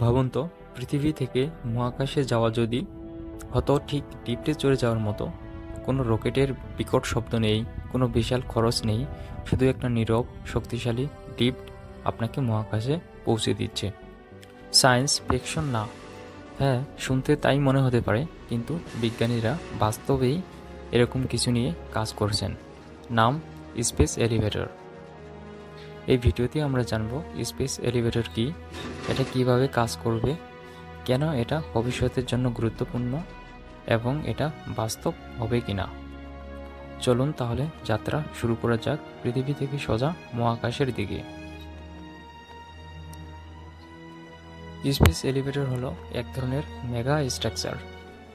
ভাবুন তো, পৃথিবী থেকে মহাকাশে যাওয়া যদি হতো ঠিক লিফটে চড়ে যাওয়ার মতো। কোনো রকেটের বিকট শব্দ নেই, কোনো বিশাল খরচ নেই, শুধু একটা নীরব শক্তিশালী লিফট আপনাকে মহাকাশে পৌঁছে দিচ্ছে। সায়েন্স ফিকশন না। হ্যাঁ, শুনতে তাই মনে হতে পারে, কিন্তু বিজ্ঞানীরা বাস্তবেই এরকম কিছু নিয়ে কাজ করছেন। নাম স্পেস এলিভেটর। এই ভিডিওতে আমরা জানব স্পেস এলিভেটর কি, এটা কিভাবে কাজ করবে, কেন এটা ভবিষ্যতের জন্য গুরুত্বপূর্ণ এবং এটা বাস্তব হবে কিনা। চলুন তাহলে যাত্রা শুরু করা যাক পৃথিবী থেকে সোজা মহাকাশের দিকে। স্পেস এলিভেটর হলো এক ধরনের মেগা স্ট্রাকচার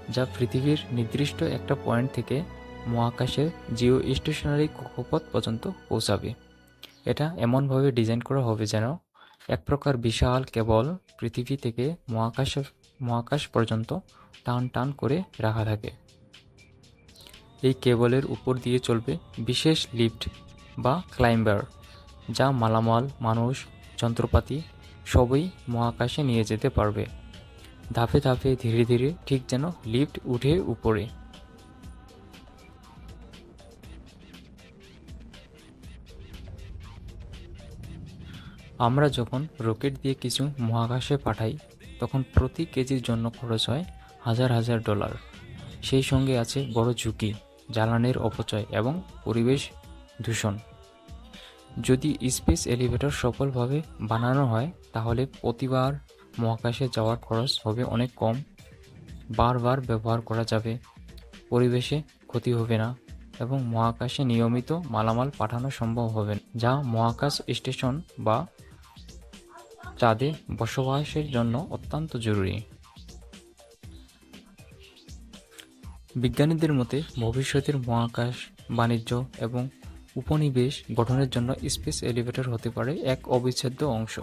যা পৃথিবীর নির্দিষ্ট একটা পয়েন্ট থেকে মহাকাশের জিও স্টেশনারি কক্ষপথ পর্যন্ত পৌঁছাবে। এটা এমনভাবে ডিজাইন করা হবে যেন এক প্রকার বিশাল কেবল পৃথিবী থেকে মহাকাশ পর্যন্ত টান টান করে রাখা থাকে। এই কেবলের উপর দিয়ে চলবে বিশেষ লিফট বা ক্লাইম্বার, যা মালামাল, মানুষ, যন্ত্রপাতি সবই মহাকাশে নিয়ে যেতে পারবে, ধাপে ধাপে ধীরে ধীরে, ঠিক যেন লিফট উঠে উপরে। আমরা যখন রকেট দিয়ে কিছু মহাকাশে পাঠাই, তখন প্রতি কেজির জন্য খরচ হয় হাজার হাজার ডলার। সেই সঙ্গে আছে বড় ঝুঁকি, জ্বালানির অপচয় এবং পরিবেশ দূষণ। যদি স্পেস এলিভেটর সফলভাবে বানানো হয়, তাহলে প্রতিবার মহাকাশে যাওয়ার খরচ হবে অনেক কম, বারবার ব্যবহার করা যাবে, পরিবেশে ক্ষতি হবে না এবং মহাকাশে নিয়মিত মালামাল পাঠানো সম্ভব হবে না, যা মহাকাশ স্টেশন বা চাঁদে বসবাসের জন্য অত্যন্ত জরুরি। বিজ্ঞানীদের মতে ভবিষ্যতের মহাকাশ বাণিজ্য এবং উপনিবেশ গঠনের জন্য স্পেস এলিভেটর হতে পারে এক অবিচ্ছেদ্য অংশ।